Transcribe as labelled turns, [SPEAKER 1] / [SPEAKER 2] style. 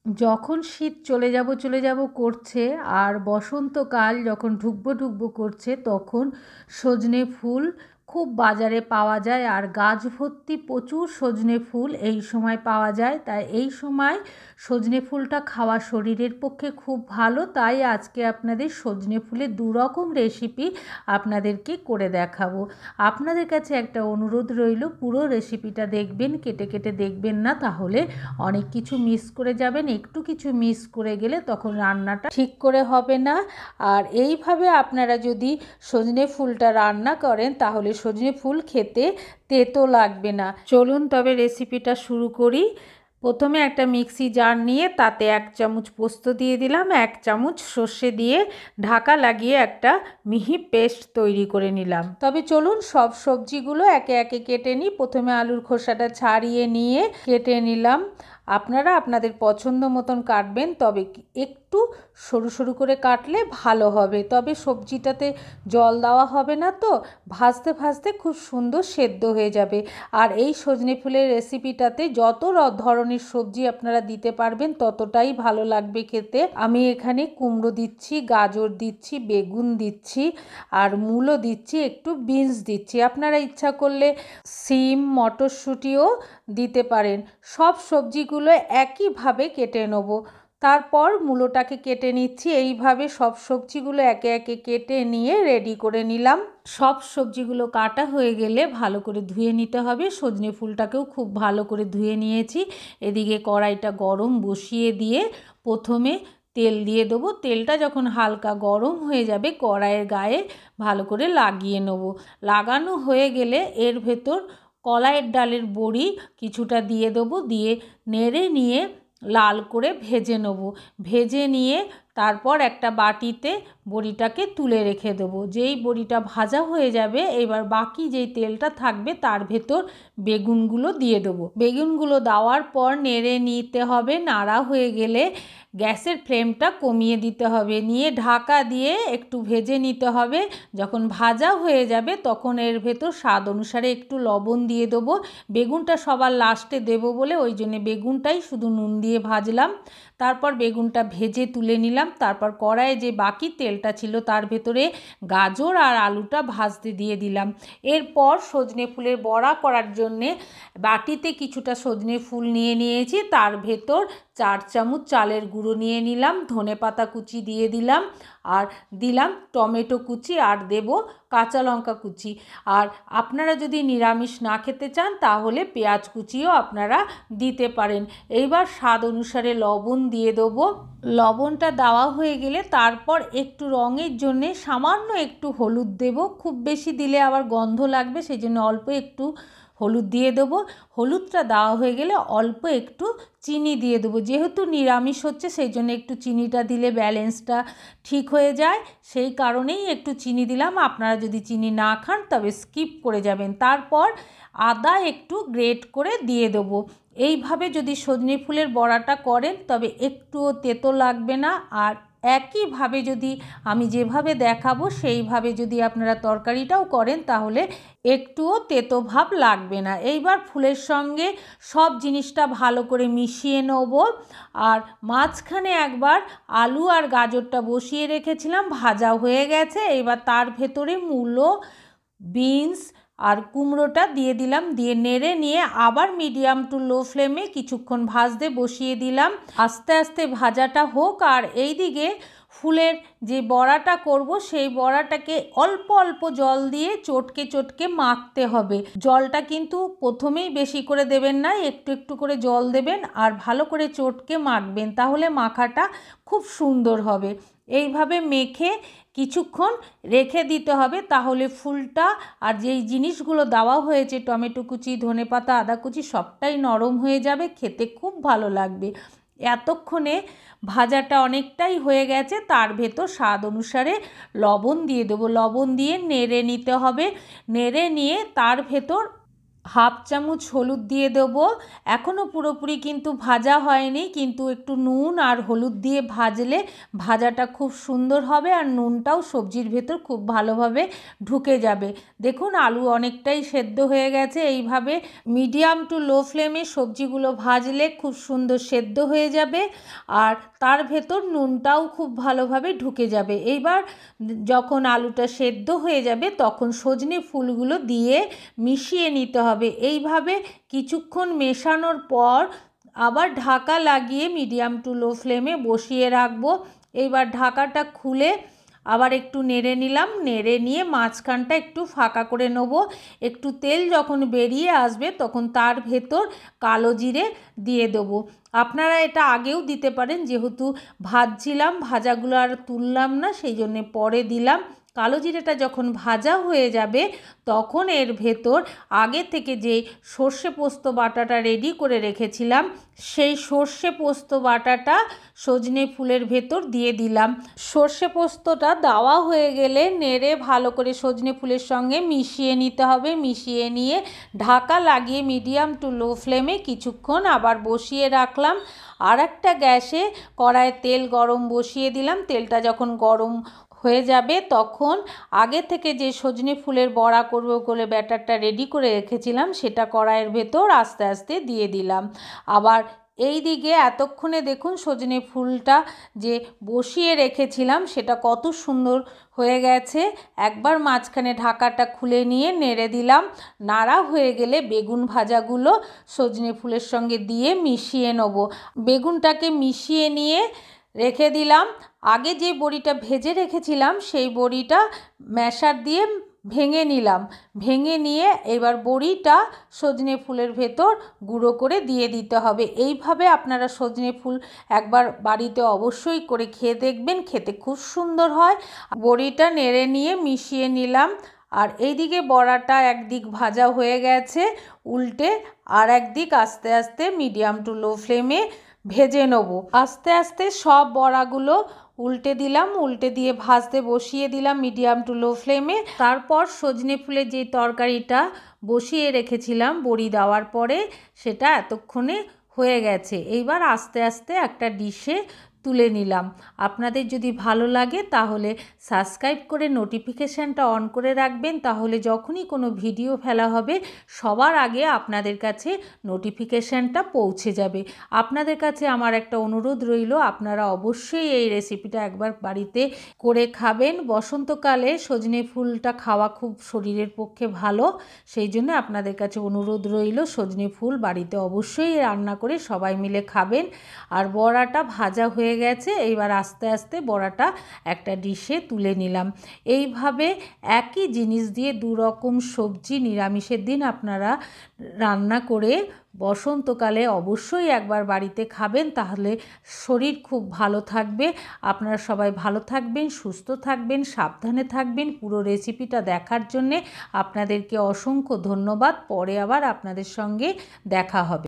[SPEAKER 1] যখন শীত চলে যাব করছে আর বসন্তকাল যখন ঢুকবো ঢুকবো করছে, তখন সজনে ফুল খুব বাজারে পাওয়া যায় আর গাছ ভর্তি প্রচুর সজনে ফুল এই সময় পাওয়া যায়। তাই এই সময় সজনে ফুলটা খাওয়া শরীরের পক্ষে খুব ভালো। তাই আজকে আপনাদের সজনে ফুলের দুরকম রেসিপি আপনাদেরকে করে দেখাবো। আপনাদের কাছে একটা অনুরোধ রইল, পুরো রেসিপিটা দেখবেন, কেটে কেটে দেখবেন না, তাহলে অনেক কিছু মিস করে যাবেন। একটু কিছু মিস করে গেলে তখন রান্নাটা ঠিক করে হবে না। আর এইভাবে আপনারা যদি সজনে ফুলটা রান্না করেন তাহলে সজনে ফুল খেতে তেতো লাগবে না। চলুন তবে রেসিপিটা শুরু করি। প্রথমে একটা মিক্সি জার নিয়ে তাতে 1 চামচ পোস্ত দিয়ে দিলাম, 1 চামচ সর্ষে দিয়ে ঢাকা লাগিয়ে একটা মিহি পেস্ট তৈরি করে নিলাম। তবে চলুন সব সবজিগুলো একে একে কেটে নিই। প্রথমে আলুর খোসাটা ছাড়িয়ে নিয়ে কেটে নিলাম। আপনারা আপনাদের পছন্দ মতন কাটবেন, তবে একটু সরু সরু করে কাটলে ভালো হবে। তবে সবজিটাতে জল দেওয়া হবে না, তো ভাজতে ভাজতে খুব সুন্দর সেদ্ধ হয়ে যাবে। আর এই সজনে ফুলের রেসিপিটাতে যত ধরনের সবজি আপনারা দিতে পারবেন ততটাই ভালো লাগবে খেতে। আমি এখানে কুমড়ো দিচ্ছি, গাজর দিচ্ছি, বেগুন দিচ্ছি, আর মূলো দিচ্ছি, একটু বিনস দিচ্ছি। আপনারা ইচ্ছা করলে সিম, মটরশুঁটিও দিতে পারেন। সব সবজিগুলো একইভাবে কেটে নেব। তারপর মূলোটাকে কেটে নিচ্ছি। এইভাবে সব সবজিগুলো একে একে কেটে নিয়ে রেডি করে নিলাম। সব সবজিগুলো কাটা হয়ে গেলে ভালো করে ধুয়ে নিতে হবে। সজনে ফুলটাকেও খুব ভালো করে ধুয়ে নিয়েছি। এদিকে কড়াইটা গরম বসিয়ে দিয়ে প্রথমে তেল দিয়ে দেবো। তেলটা যখন হালকা গরম হয়ে যাবে কড়াইয়ের গায়ে ভালো করে লাগিয়ে নেব। লাগানো হয়ে গেলে এর ভেতর কলাইয়ের ডালের বড়ি কিছুটা দিয়ে দেবো, দিয়ে নেড়ে নিয়ে লাল করে ভেজে নেব। ভেজে নিয়ে তারপর একটা বাটিতে বড়িটাকে তুলে রেখে দেবো। যেই বড়িটা ভাজা হয়ে যাবে এবার বাকি যেই তেলটা থাকবে তার ভেতর বেগুনগুলো দিয়ে দেবো। বেগুনগুলো দেওয়ার পর নেড়ে নিতে হবে। নাড়া হয়ে গেলে গ্যাসের ফ্লেমটা কমিয়ে দিতে হবে, নিয়ে ঢাকা দিয়ে একটু ভেজে নিতে হবে। যখন ভাজা হয়ে যাবে তখন এর ভেতর স্বাদ অনুসারে একটু লবণ দিয়ে দেবো। বেগুনটা সবার লাস্টে দেবো বলে ওই জন্য বেগুনটাই শুধু নুন দিয়ে ভাজলাম। তারপর বেগুনটা ভেজে তুলে নিলাম। তারপর কড়াইয়ে যে বাকি তেলটা ছিল তার ভেতরে গাজর আর আলুটা ভাজতে দিয়ে দিলাম। এরপর সজনে ফুলের বড়া করার জন্যে বাটিতে কিছুটা সজনে ফুল নিয়ে নিয়েছি, তার ভেতর 4 চামচ চালের গুঁড়ো নিয়ে নিলাম, ধনেপাতা কুচি দিয়ে দিলাম, আর দিলাম টমেটো কুচি, আর দেব কাঁচা লঙ্কা কুচি। আর আপনারা যদি নিরামিষ না খেতে চান তাহলে পেঁয়াজ কুচিও আপনারা দিতে পারেন। এইবার স্বাদ অনুসারে লবণ দিয়ে দেবো। লবণটা দেওয়া হয়ে গেলে তারপর একটু রঙের জন্যে সামান্য একটু হলুদ দেব। খুব বেশি দিলে আবার গন্ধ লাগবে, সেই জন্য অল্প একটু হলুদ দিয়ে দেবো। হলুদটা দেওয়া হয়ে গেলে অল্প একটু চিনি দিয়ে দেবো। যেহেতু নিরামিষ হচ্ছে সেই জন্য একটু চিনিটা দিলে ব্যালেন্সটা ঠিক হয়ে যায়, সেই কারণেই একটু চিনি দিলাম। আপনারা যদি চিনি না খান তবে স্কিপ করে যাবেন। তারপর আদা একটু গ্রেট করে দিয়ে দেবো। এইভাবে যদি সজনে ফুলের বড়াটা করেন তবে একটুও তেতো লাগবে না। আর একইভাবে যদি আমি যেভাবে দেখাবো সেইভাবে যদি আপনারা তরকারিটাও করেন তাহলে একটুও তেতো ভাব লাগবে না। এইবার ফুলের সঙ্গে সব জিনিসটা ভালো করে মিশিয়ে নেব। আর মাঝখানে একবার আলু আর গাজরটা বসিয়ে রেখেছিলাম, ভাজা হয়ে গেছে। এবার তার ভেতরে মূলো, বিনস আর কুমড়োটা দিয়ে দিলাম, দিয়ে নেড়ে নিয়ে আবার মিডিয়াম টু লো ফ্লেমে কিছুক্ষণ ভাজতে বসিয়ে দিলাম। আস্তে আস্তে ভাজাটা হোক। আর এই দিকে ফুলের যে বড়াটা করব সেই বড়াটাকে অল্প অল্প জল দিয়ে চটকে চটকে মাখতে হবে। জলটা কিন্তু প্রথমেই বেশি করে দেবেন না, একটু একটু করে জল দেবেন আর ভালো করে চটকে মাখবেন, তাহলে মাখাটা খুব সুন্দর হবে। এইভাবে মেখে কিছুক্ষণ রেখে দিতে হবে, তাহলে ফুলটা আর যেই জিনিসগুলো দেওয়া হয়েছে টমেটো কুচি, ধনেপাতা, আদা কুচি সবটাই নরম হয়ে যাবে, খেতে খুব ভালো লাগবে। এতক্ষণে ভাজাটা অনেকটাই হয়ে গেছে। তার ভেতর স্বাদ অনুসারে লবণ দিয়ে দেবো। লবণ দিয়ে নেড়ে নিতে হবে। নেড়ে নিয়ে তার ভেতর হাফ চামচ হলুদ দিয়ে দেবো। এখনও পুরোপুরি কিন্তু ভাজা হয়নি, কিন্তু একটু নুন আর হলুদ দিয়ে ভাজলে ভাজাটা খুব সুন্দর হবে আর নুনটাও সবজির ভেতর খুব ভালোভাবে ঢুকে যাবে। দেখুন আলু অনেকটাই সেদ্ধ হয়ে গেছে। এইভাবে মিডিয়াম টু লো ফ্লেমে সবজিগুলো ভাজলে খুব সুন্দর সেদ্ধ হয়ে যাবে আর তার ভেতর নুনটাও খুব ভালোভাবে ঢুকে যাবে। এইবার যখন আলুটা সেদ্ধ হয়ে যাবে তখন সজনে ফুলগুলো দিয়ে মিশিয়ে নিতে হবে। এইভাবে কিছুক্ষণ মেশানোর পর আবার ঢাকা লাগিয়ে মিডিয়াম টু লো ফ্লেমে বসিয়ে রাখবো। এইবার ঢাকাটা খুলে আবার একটু নেড়ে নিলাম, নেড়ে নিয়ে মাঝখানটা একটু ফাঁকা করে নেব। একটু তেল যখন বেরিয়ে আসবে তখন তার ভেতর কালো জিরে দিয়ে দেবো। আপনারা এটা আগেও দিতে পারেন, যেহেতু ভাজছিলাম ভাজাগুলো আর তুললাম না সেই জন্যে পরে দিলাম। কালো জিরেটা যখন ভাজা হয়ে যাবে তখন এর ভেতর আগে থেকে যে সর্ষে পোস্ত বাটাটা রেডি করে রেখেছিলাম সেই সর্ষে পোস্ত বাটাটা সজনে ফুলের ভেতর দিয়ে দিলাম। সর্ষে পোস্তটা দেওয়া হয়ে গেলে নেড়ে ভালো করে সজনে ফুলের সঙ্গে মিশিয়ে নিতে হবে। মিশিয়ে নিয়ে ঢাকা লাগিয়ে মিডিয়াম টু লো ফ্লেমে কিছুক্ষণ আবার বসিয়ে রাখলাম। আর একটা গ্যাসে কড়াইয়ে তেল গরম বসিয়ে দিলাম। তেলটা যখন গরম হয়ে যাবে তখন আগে থেকে যে সজনে ফুলের বড়া করব বলে ব্যাটারটা রেডি করে রেখেছিলাম সেটা কড়াইয়ের ভেতর আস্তে আস্তে দিয়ে দিলাম। আবার এই দিকে এতক্ষণে দেখুন সজনে ফুলটা যে বসিয়ে রেখেছিলাম সেটা কত সুন্দর হয়ে গেছে। একবার মাঝখানে ঢাকাটা খুলে নিয়ে নেড়ে দিলাম। নাড়া হয়ে গেলে বেগুন ভাজাগুলো সজনে ফুলের সঙ্গে দিয়ে মিশিয়ে নেব। বেগুনটাকে মিশিয়ে নিয়ে রেখে দিলাম। আগে যে বড়িটা ভেজে রেখেছিলাম সেই বড়িটা ম্যাশার দিয়ে ভেঙে নিলাম। ভেঙে নিয়ে এবার বড়িটা সজনে ফুলের ভেতর গুঁড়ো করে দিয়ে দিতে হবে। এইভাবে আপনারা সজনে ফুল একবার বাড়িতে অবশ্যই করে খেয়ে দেখবেন, খেতে খুব সুন্দর হয়। বড়িটা নেড়ে নিয়ে মিশিয়ে নিলাম। আর এইদিকে বড়াটা একদিক ভাজা হয়ে গেছে, উল্টে আর একদিক আস্তে আস্তে মিডিয়াম টু লো ফ্লেমে ভেজে নেব। আস্তে আস্তে সব বড়াগুলো উল্টে দিলাম, উল্টে দিয়ে ভাজতে বসিয়ে দিলাম মিডিয়াম টু লো ফ্লেমে। তারপর সজনে ফুলের যে তরকারিটা বসিয়ে রেখেছিলাম বড়ি দেওয়ার পরে সেটা এতক্ষণে হয়ে গেছে। এইবার আস্তে আস্তে একটা ডিশে তুলে নিলাম। আপনাদের যদি ভালো লাগে তাহলে সাবস্ক্রাইব করে নোটিফিকেশানটা অন করে রাখবেন, তাহলে যখনই কোনো ভিডিও ফেলা হবে সবার আগে আপনাদের কাছে নোটিফিকেশানটা পৌঁছে যাবে। আপনাদের কাছে আমার একটা অনুরোধ রইল, আপনারা অবশ্যই এই রেসিপিটা একবার বাড়িতে করে খাবেন। বসন্তকালে সজনে ফুলটা খাওয়া খুব শরীরের পক্ষে ভালো, সেই জন্য আপনাদের কাছে অনুরোধ রইল সজনে ফুল বাড়িতে অবশ্যই রান্না করে সবাই মিলে খাবেন। আর বড়াটা ভাজা হয়ে গেছে, এইবার আস্তে আস্তে বড়াটা একটা ডিশে তুলে নিলাম। এইভাবে একই জিনিস দিয়ে দু রকম সবজি নিরামিষের দিন আপনারা রান্না করে বসন্তকালে অবশ্যই একবার বাড়িতে খাবেন, তাহলে শরীর খুব ভালো থাকবে। আপনারা সবাই ভালো থাকবেন, সুস্থ থাকবেন, সাবধানে থাকবেন। পুরো রেসিপিটা দেখার জন্যে আপনাদেরকে অসংখ্য ধন্যবাদ। পরে আবার আপনাদের সঙ্গে দেখা হবে।